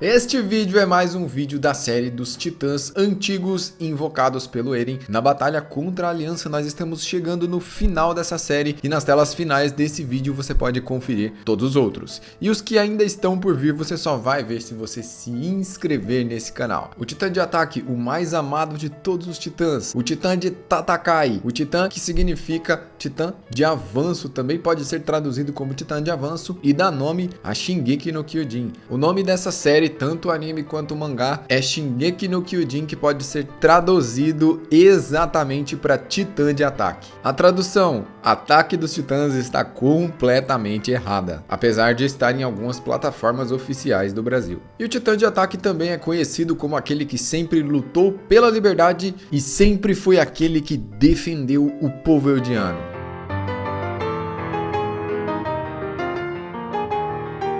Este vídeo é mais um vídeo da série dos titãs antigos invocados pelo Eren na batalha contra a Aliança. Nós estamos chegando no final dessa série e nas telas finais desse vídeo você pode conferir todos os outros. E os que ainda estão por vir você só vai ver se você se inscrever nesse canal. O titã de ataque, o mais amado de todos os titãs, o titã de Tatakai, o titã que significa titã de avanço, também pode ser traduzido como titã de avanço e dá nome a Shingeki no Kyojin. O nome dessa série, tanto o anime quanto o mangá, é Shingeki no Kyojin, que pode ser traduzido exatamente para titã de ataque. A tradução, Ataque dos Titãs, está completamente errada, apesar de estar em algumas plataformas oficiais do Brasil. E o titã de ataque também é conhecido como aquele que sempre lutou pela liberdade e sempre foi aquele que defendeu o povo eldiano.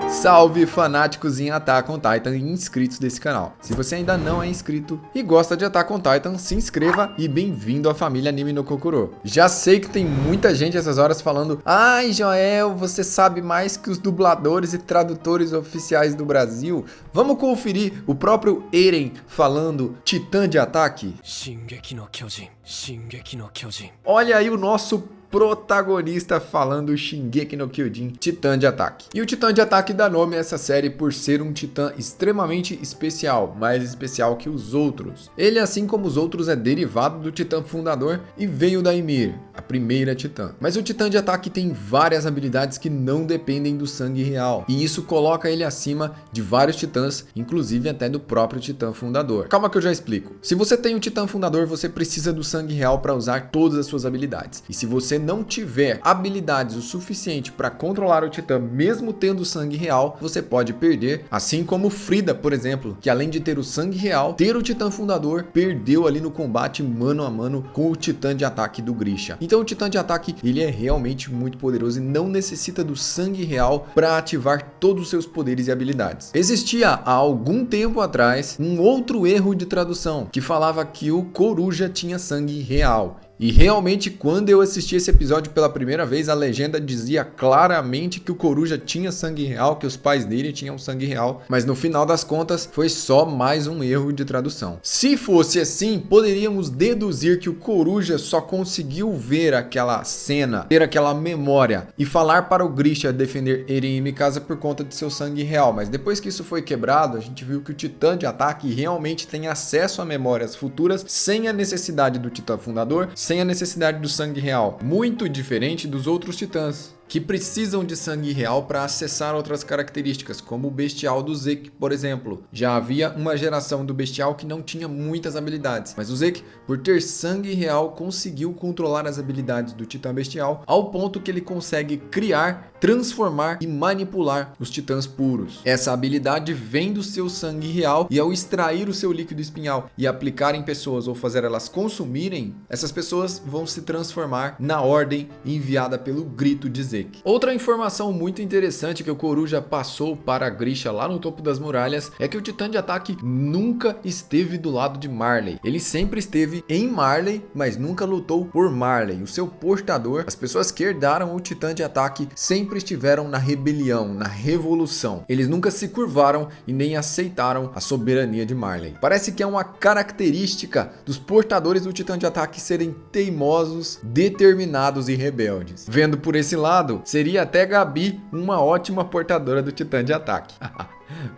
Salve fanáticos em Attack on Titan e inscritos desse canal. Se você ainda não é inscrito e gosta de Attack on Titan, se inscreva e bem-vindo à família Anime no Kokoro. Já sei que tem muita gente essas horas falando: ai Joel, você sabe mais que os dubladores e tradutores oficiais do Brasil. Vamos conferir o próprio Eren falando titã de ataque? Shingeki no Kyojin, Shingeki no Kyojin. Olha aí o nosso protagonista falando Shingeki no Kyojin, titã de ataque. E o titã de ataque dá nome a essa série por ser um titã extremamente especial, mais especial que os outros. Ele, assim como os outros, é derivado do titã fundador e veio da Ymir, a primeira titã. Mas o titã de ataque tem várias habilidades que não dependem do sangue real, e isso coloca ele acima de vários titãs, inclusive até do próprio titã fundador. Calma que eu já explico. Se você tem o titã fundador, você precisa do sangue real para usar todas as suas habilidades. E se você não tiver habilidades o suficiente para controlar o titã mesmo tendo sangue real, você pode perder, assim como Frida, por exemplo, que além de ter o sangue real, ter o titã fundador, perdeu ali no combate mano a mano com o titã de ataque do Grisha. Então o titã de ataque, ele é realmente muito poderoso e não necessita do sangue real para ativar todos os seus poderes e habilidades. Existia há algum tempo atrás um outro erro de tradução que falava que o Coruja tinha sangue real. E realmente, quando eu assisti esse episódio pela primeira vez, a legenda dizia claramente que o Coruja tinha sangue real, que os pais dele tinham sangue real, mas no final das contas foi só mais um erro de tradução. Se fosse assim, poderíamos deduzir que o Coruja só conseguiu ver aquela cena, ter aquela memória e falar para o Grisha defender Eren e Mikasa por conta de seu sangue real, mas depois que isso foi quebrado, a gente viu que o titã de ataque realmente tem acesso a memórias futuras sem a necessidade do titã fundador, sem a necessidade do sangue real, muito diferente dos outros titãs, que precisam de sangue real para acessar outras características, como o bestial do Zeke, por exemplo. Já havia uma geração do bestial que não tinha muitas habilidades, mas o Zeke, por ter sangue real, conseguiu controlar as habilidades do titã bestial, ao ponto que ele consegue criar, transformar e manipular os titãs puros. Essa habilidade vem do seu sangue real, e ao extrair o seu líquido espinhal e aplicar em pessoas ou fazer elas consumirem, essas pessoas vão se transformar na ordem enviada pelo grito de Zeke. Outra informação muito interessante que o Coruja passou para Grisha lá no topo das muralhas é que o titã de ataque nunca esteve do lado de Marley. Ele sempre esteve em Marley, mas nunca lutou por Marley. O seu portador, as pessoas que herdaram o titã de ataque, sempre estiveram na rebelião, na revolução. Eles nunca se curvaram e nem aceitaram a soberania de Marley. Parece que é uma característica dos portadores do titã de ataque serem teimosos, determinados e rebeldes. Vendo por esse lado, seria até Gabi uma ótima portadora do titã de ataque.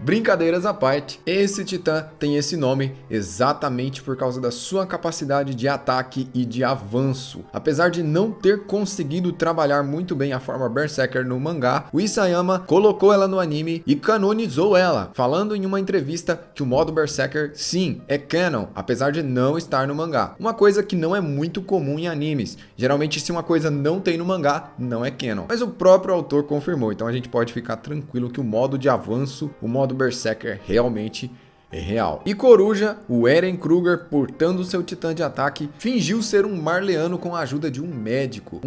Brincadeiras à parte, esse titã tem esse nome exatamente por causa da sua capacidade de ataque e de avanço. Apesar de não ter conseguido trabalhar muito bem a forma Berserker no mangá, o Isayama colocou ela no anime e canonizou ela, falando em uma entrevista que o modo Berserker sim é canon, apesar de não estar no mangá. Uma coisa que não é muito comum em animes. Geralmente, se uma coisa não tem no mangá, não é canon. Mas o próprio autor confirmou, então a gente pode ficar tranquilo que o modo de avanço, o modo Berserker, realmente é real. E Coruja, o Eren Kruger, portando seu titã de ataque, fingiu ser um marleano com a ajuda de um médico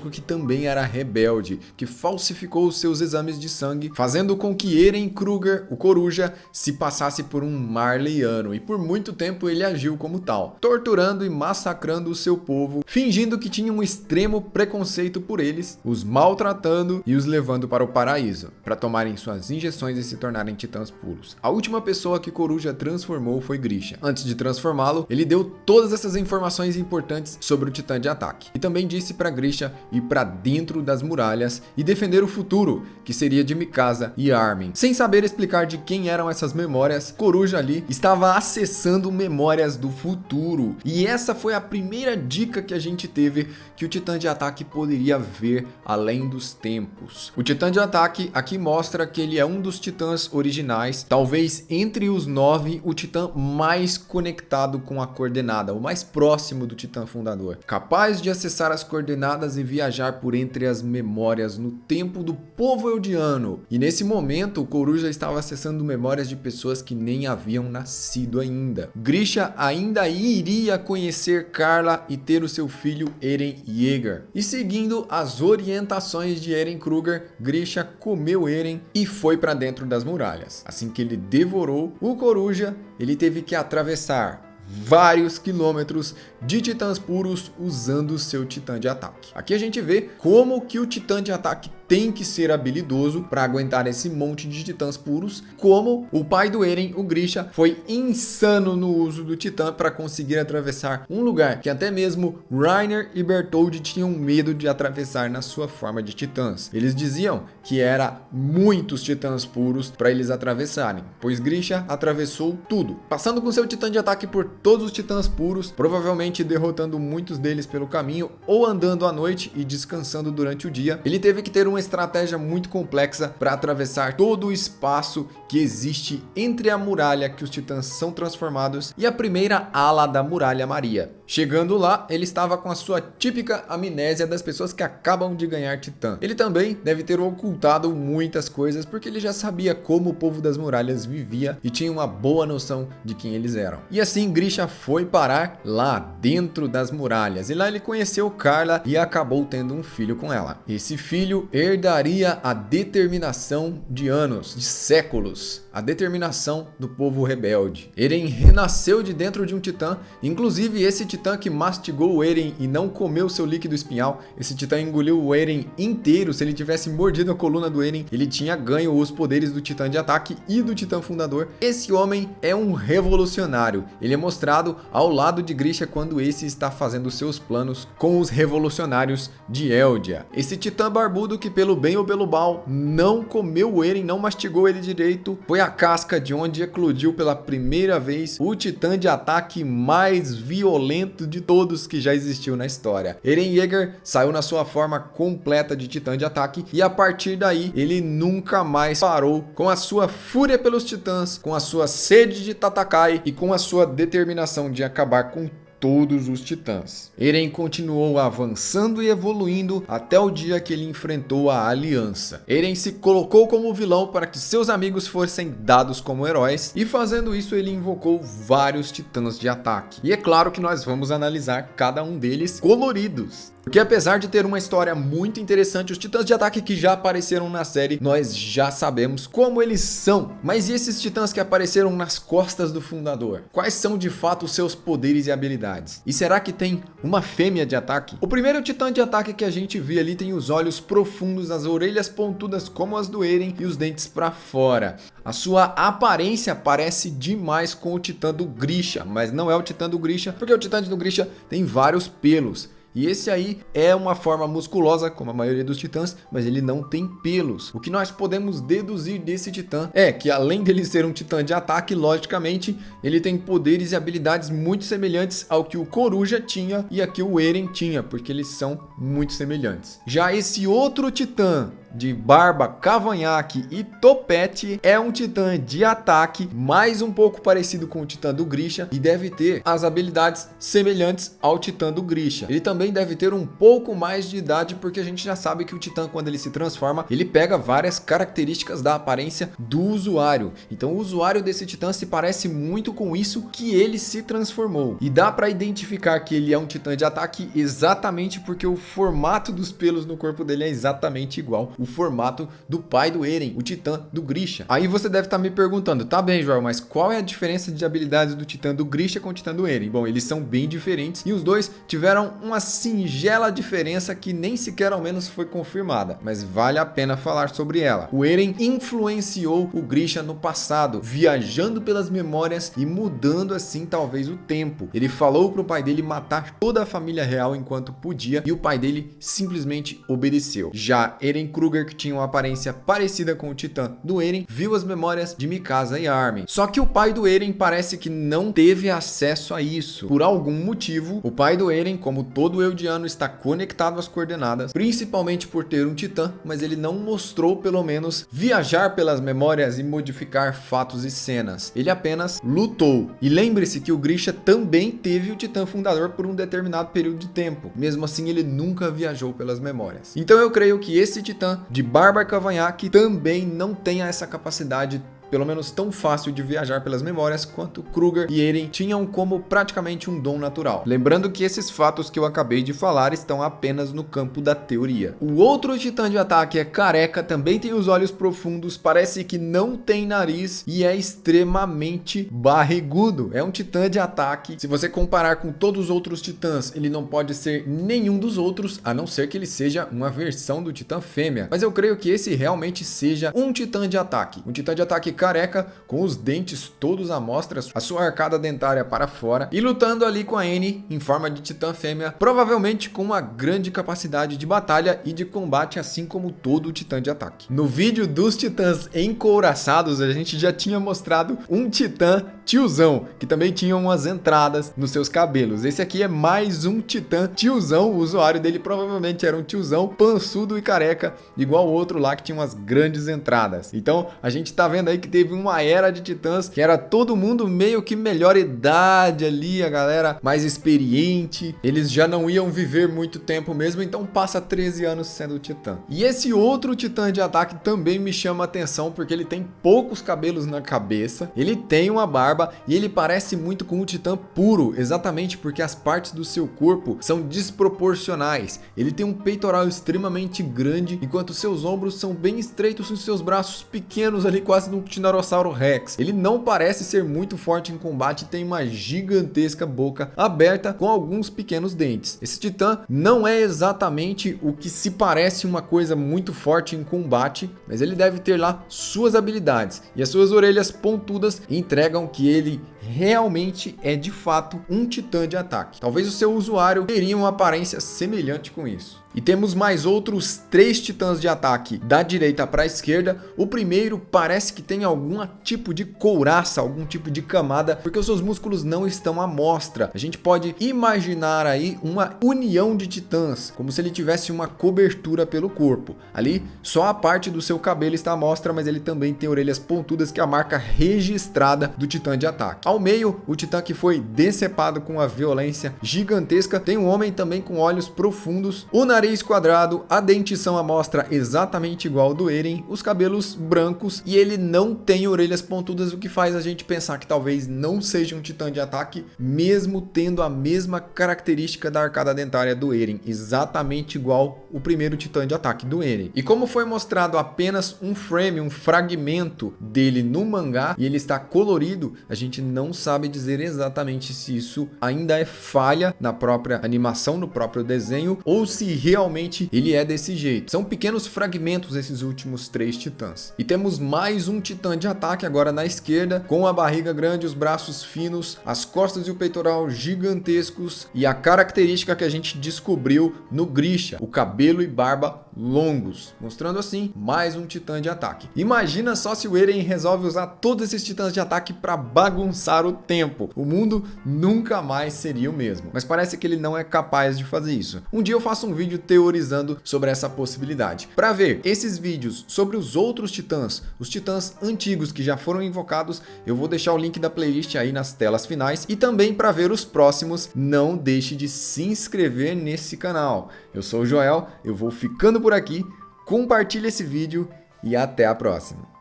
que também era rebelde, que falsificou os seus exames de sangue, fazendo com que Eren Kruger, o Coruja, se passasse por um marleano, e por muito tempo ele agiu como tal, torturando e massacrando o seu povo, fingindo que tinha um extremo preconceito por eles, os maltratando e os levando para o paraíso, para tomarem suas injeções e se tornarem titãs puros. A última pessoa que Coruja transformou foi Grisha. Antes de transformá-lo, ele deu todas essas informações importantes sobre o titã de ataque, e também disse para Grisha ir para dentro das muralhas e defender o futuro, que seria de Mikasa e Armin. Sem saber explicar de quem eram essas memórias, Coruja ali estava acessando memórias do futuro, e essa foi a primeira dica que a gente teve que o titã de ataque poderia ver além dos tempos. O titã de ataque aqui mostra que ele é um dos titãs originais, talvez entre os 9 o titã mais conectado com a coordenada, o mais próximo do titã fundador, capaz de acessar as coordenadas e viajar por entre as memórias no tempo do povo eldiano. E nesse momento o Coruja estava acessando memórias de pessoas que nem haviam nascido ainda. Grisha ainda iria conhecer Carla e ter o seu filho Eren Yeager. E seguindo as orientações de Eren Kruger, Grisha comeu Eren e foi para dentro das muralhas. Assim que ele devorou o Coruja, ele teve que atravessar vários quilômetros de titãs puros usando seu titã de ataque. Aqui a gente vê como que o titã de ataque tem que ser habilidoso para aguentar esse monte de titãs puros, como o pai do Eren, o Grisha, foi insano no uso do titã para conseguir atravessar um lugar que até mesmo Reiner e Bertholdt tinham medo de atravessar na sua forma de titãs. Eles diziam que era muitos titãs puros para eles atravessarem, pois Grisha atravessou tudo, passando com seu titã de ataque por todos os titãs puros, provavelmente derrotando muitos deles pelo caminho ou andando à noite e descansando durante o dia. Ele teve que ter uma estratégia muito complexa para atravessar todo o espaço que existe entre a muralha que os titãs são transformados e a primeira ala da Muralha Maria. Chegando lá, ele estava com a sua típica amnésia das pessoas que acabam de ganhar titã. Ele também deve ter ocultado muitas coisas porque ele já sabia como o povo das muralhas vivia e tinha uma boa noção de quem eles eram. E assim Grisha foi parar lá dentro das muralhas e lá ele conheceu Carla e acabou tendo um filho com ela. Esse filho herdaria a determinação de anos, de séculos, a determinação do povo rebelde. Eren renasceu de dentro de um titã, inclusive esse titã que mastigou o Eren e não comeu seu líquido espinhal. Esse titã engoliu o Eren inteiro. Se ele tivesse mordido a coluna do Eren, ele tinha ganho os poderes do titã de ataque e do titã fundador. Esse homem é um revolucionário. Ele é mostrado ao lado de Grisha quando esse está fazendo seus planos com os revolucionários de Eldia. Esse titã barbudo que pelo bem ou pelo mal não comeu o Eren, não mastigou ele direito, foi a casca de onde eclodiu pela primeira vez o titã de ataque mais violento de todos que já existiu na história. Eren Yeager saiu na sua forma completa de titã de ataque e a partir daí ele nunca mais parou, com a sua fúria pelos titãs, com a sua sede de Tatakai e com a sua determinação de acabar com todos os titãs. Eren continuou avançando e evoluindo até o dia que ele enfrentou a Aliança. Eren se colocou como vilão para que seus amigos fossem dados como heróis e fazendo isso ele invocou vários titãs de ataque. E é claro que nós vamos analisar cada um deles coloridos. Porque apesar de ter uma história muito interessante, os titãs de ataque que já apareceram na série, nós já sabemos como eles são. Mas e esses titãs que apareceram nas costas do fundador? Quais são de fato os seus poderes e habilidades? E será que tem uma fêmea de ataque? O primeiro titã de ataque que a gente vê ali tem os olhos profundos, as orelhas pontudas como as do Eren e os dentes para fora. A sua aparência parece demais com o titã do Grisha, mas não é o titã do Grisha, porque o titã do Grisha tem vários pelos. E esse aí é uma forma musculosa, como a maioria dos titãs, mas ele não tem pelos. O que nós podemos deduzir desse titã é que, além dele ser um titã de ataque, logicamente, ele tem poderes e habilidades muito semelhantes ao que o Coruja tinha e a que o Eren tinha, porque eles são muito semelhantes. Já esse outro titã, de barba, cavanhaque e topete é um titã de ataque, mais um pouco parecido com o titã do Grisha e deve ter as habilidades semelhantes ao titã do Grisha. Ele também deve ter um pouco mais de idade, porque a gente já sabe que o titã, quando ele se transforma, ele pega várias características da aparência do usuário. Então o usuário desse titã se parece muito com isso que ele se transformou. E dá para identificar que ele é um titã de ataque exatamente porque o formato dos pelos no corpo dele é exatamente igual o formato do pai do Eren, o titã do Grisha. Aí você deve estar me perguntando, tá bem, Joel, mas qual é a diferença de habilidades do titã do Grisha com o titã do Eren? Bom, eles são bem diferentes e os dois tiveram uma singela diferença que nem sequer ao menos foi confirmada, mas vale a pena falar sobre ela. O Eren influenciou o Grisha no passado, viajando pelas memórias e mudando assim talvez o tempo. Ele falou pro pai dele matar toda a família real enquanto podia e o pai dele simplesmente obedeceu. Já Eren Kruger, que tinha uma aparência parecida com o titã do Eren, viu as memórias de Mikasa e Armin. Só que o pai do Eren parece que não teve acesso a isso. Por algum motivo, o pai do Eren, como todo Eldiano, está conectado às coordenadas, principalmente por ter um titã, mas ele não mostrou pelo menos viajar pelas memórias e modificar fatos e cenas. Ele apenas lutou. E lembre-se que o Grisha também teve o titã fundador por um determinado período de tempo. Mesmo assim, ele nunca viajou pelas memórias. Então eu creio que esse titã de barba e cavanhaque também não tenha essa capacidade pelo menos tão fácil de viajar pelas memórias quanto Kruger e Eren tinham como praticamente um dom natural. Lembrando que esses fatos que eu acabei de falar estão apenas no campo da teoria. O outro titã de ataque é careca, também tem os olhos profundos, parece que não tem nariz e é extremamente barrigudo. É um titã de ataque. Se você comparar com todos os outros titãs, ele não pode ser nenhum dos outros, a não ser que ele seja uma versão do titã fêmea. Mas eu creio que esse realmente seja um titã de ataque. Um titã de ataque careca, com os dentes todos à mostra, a sua arcada dentária para fora e lutando ali com a Annie em forma de titã fêmea, provavelmente com uma grande capacidade de batalha e de combate, assim como todo o titã de ataque. No vídeo dos titãs encouraçados, a gente já tinha mostrado um titã tiozão, que também tinha umas entradas nos seus cabelos. Esse aqui é mais um titã tiozão, o usuário dele provavelmente era um tiozão pançudo e careca, igual o outro lá que tinha umas grandes entradas. Então a gente tá vendo aí que teve uma era de titãs que era todo mundo meio que melhor idade ali, a galera mais experiente, eles já não iam viver muito tempo mesmo, então passa 13 anos sendo titã. E esse outro titã de ataque também me chama a atenção porque ele tem poucos cabelos na cabeça, ele tem uma barba e ele parece muito com o titã puro, exatamente porque as partes do seu corpo são desproporcionais. Ele tem um peitoral extremamente grande, enquanto seus ombros são bem estreitos e seus braços pequenos ali, quase no Tiranossauro Rex. Ele não parece ser muito forte em combate e tem uma gigantesca boca aberta com alguns pequenos dentes. Esse titã não é exatamente o que se parece uma coisa muito forte em combate, mas ele deve ter lá suas habilidades e as suas orelhas pontudas entregam que ele realmente é de fato um titã de ataque. Talvez o seu usuário teria uma aparência semelhante com isso. E temos mais outros 3 titãs de ataque da direita para a esquerda. O primeiro parece que tem algum tipo de couraça, algum tipo de camada, porque os seus músculos não estão à mostra. A gente pode imaginar aí uma união de titãs, como se ele tivesse uma cobertura pelo corpo. Ali só a parte do seu cabelo está à mostra, mas ele também tem orelhas pontudas, que é a marca registrada do titã de ataque. Ao meio, o titã que foi decepado com uma violência gigantesca, tem um homem também com olhos profundos, o nariz quadrado, a dentição à mostra exatamente igual ao do Eren, os cabelos brancos e ele não tem orelhas pontudas, o que faz a gente pensar que talvez não seja um titã de ataque, mesmo tendo a mesma característica da arcada dentária do Eren, exatamente igual o primeiro titã de ataque do Eren. E como foi mostrado apenas um frame, um fragmento dele no mangá e ele está colorido, a gente não sabe dizer exatamente se isso ainda é falha na própria animação, no próprio desenho, ou se realmente ele é desse jeito. São pequenos fragmentos esses últimos 3 titãs. E temos mais um titã de ataque agora na esquerda, com a barriga grande, os braços finos, as costas e o peitoral gigantescos e a característica que a gente descobriu no Grisha, o cabelo e barba longos, mostrando assim mais um titã de ataque. Imagina só se o Eren resolve usar todos esses titãs de ataque para bagunçar o tempo. O mundo nunca mais seria o mesmo. Mas parece que ele não é capaz de fazer isso. Um dia eu faço um vídeo teorizando sobre essa possibilidade. Para ver esses vídeos sobre os outros titãs, os titãs antigos que já foram invocados, eu vou deixar o link da playlist aí nas telas finais. E também para ver os próximos, não deixe de se inscrever nesse canal. Eu sou o Joel, eu vou ficando por aqui, compartilhe esse vídeo e até a próxima.